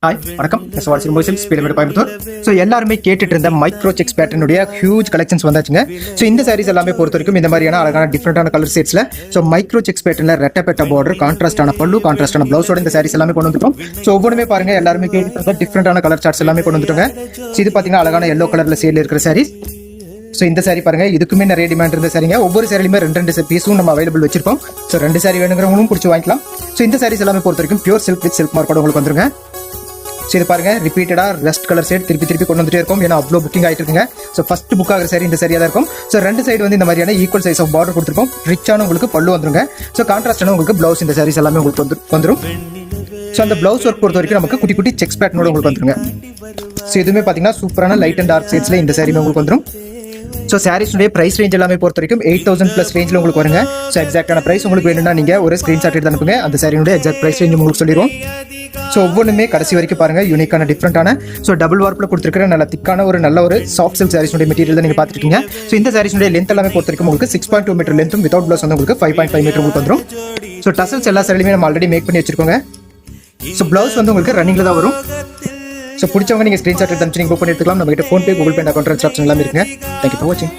Hi வணக்கம். Coimbatore. So எல்லாருமே கேட்டுட்டு இருந்த மைக்ரோ செக்ஸ் பேட்டர்னுடைய ஹியூஜ் கலெக்ஷன்ஸ் வந்தாச்சுங்க. ஸோ இந்த சாரீஸ் எல்லாமே பொறுத்த வரைக்கும் இந்த மாதிரியான அழகான டிஃப்ரெண்டான கலர் ஷேட்ஸ்ல ஸோ மைக்ரோ செக்ஸ் பேட்டர்ல ரெட்டப்பட்ட பார்டர், கான்ட்ராஸ்டான பல்லு, கான்ட்ராஸ்டான பிளவுஸோட இந்த சாரீஸ் எல்லாமே கொண்டு வந்துட்டோம். ஸோ ஒவ்வொருமே பாருங்க, எல்லாருமே கேட்டுட்டு இருந்த டிஃப்ரெண்டான கலர் சார்ட்ஸ் எல்லாமே கொண்டு வந்துட்டோங்க. ஸோ இது பார்த்தீங்கன்னா அழகான எல்லோ கலர்ல சேல் இருக்கிற சாரீஸ். ஸோ இந்த சாரி பாருங்க, இதுக்குமே நிறைய டிமாண்ட் இருந்த சாரிங்க. ஒவ்வொரு சாரிலுமே ரெண்டு பீஸும் நம்ம அவைலபிள் வச்சிருக்கோம். ஸோ 2 சாரி வேணுங்கிறவங்களும் பிடிச்சி வாங்கிக்கலாம். ஸோ இந்த சாரீஸ் எல்லாமே பொறுத்த வரைக்கும் பியூர் சில்க் வித் சில்க் மார்க்கோட உங்களுக்கு வந்துருங்க. ஸோ இது பாருங்க, ரிப்பீட்டடா ரெஸ்ட் கலர் சைடு திருப்பி கொண்டு வந்துட்டே இருக்கும். ஏன்னா அவ்வளோ புக்கிங் ஆகிட்டு இருக்குங்க. ஸோ ஃபர்ஸ்ட் புக் ஆகிற சாரி இந்த சரியாக தான் இருக்கும். ஸோ 2 சைடு வந்து இந்த மாதிரியான ஈக்குவல் சைஸ் ஆஃப் பார்டர் கொடுத்துருக்கோம். ரிச்சான உங்களுக்கு பல்லு வந்துருங்க. ஸோ கான்ட்ராஸ்டான உங்களுக்கு பிளவுஸ் இந்த சாரீஸ் எல்லாமே உங்களுக்கு வந்துடும். ஸோ அந்த பிளவுஸ் ஒர்க் பொறுத்த வரைக்கும் நமக்கு குட்டி குட்டி செக்ஸ் பேட்டர்னோட உங்களுக்கு வந்துருங்க. ஸோ இதுவுமே பார்த்தீங்கன்னா சூப்பரான லைட் அண்ட் டார்க் ஷேட்ஸ்ல இந்த சாரியுமே உங்களுக்கு வந்துடும். ஸோ சாரீஸுடைய பிரைஸ் ரேஞ்ச் எல்லாமே பொறுத்த வரைக்கும் 8000 ப்ளஸ் ரேஞ்சில் உங்களுக்கு வருங்க. ஸோ எக்ஸாக்டான பிரைஸ் உங்களுக்கு வேணும்னா நீங்கள் ஒரு ஸ்க்ரீன்ஷாட் எடுத்து அனுப்புங்க. அந்த சாரியுடைய எக்ஸாக்ட் பிரைஸ் ரேஞ்ச் உங்களுக்கு சொல்லிடுவோம். ஸோ ஒவ்வொன்றுமே கடைசி வரைக்கும் பாருங்க, யூனிக்கான டிஃப்ரெண்டான ஸோ டபுள் வார்ப்பில் கொடுத்துருக்கிற நல்ல திக்கான நல்ல ஒரு சாஃப்ட் சில்க் சாரீஸுடைய மெட்டீரியல் தான் நீங்கள் பார்த்துருக்கீங்க. ஸோ இந்த சாரீஸுடைய லென்த் எல்லாமே பொறுத்த வரைக்கும் உங்களுக்கு 6.2 மீட்டர் லென்த்தும் வித்வுட் ப்ளவுஸ் வந்து உங்களுக்கு 5.5 மீட்டர் உங்களுக்கு வந்துடும். ஸோ டசல்ஸ் எல்லா சாரிலுமே நம்ம ஆல்ரெடி மேக் பண்ணி வச்சிருக்கோங்க. ஸோ ப்ளவுஸ் வந்து உங்களுக்கு ரன்னிங்கில் தான் வரும். ஸோ பிடிச்சவங்க நீங்கள் ஸ்க்ரீன்ஷாட் எடுத்து நீங்கள் புக் பண்ணி எடுத்துக்கலாம். நம்ம கிட்ட PhonePe, Google Pay account option எல்லாமே இருக்குங்க. தேங்க்யூ ஃபார் வாட்சிங்.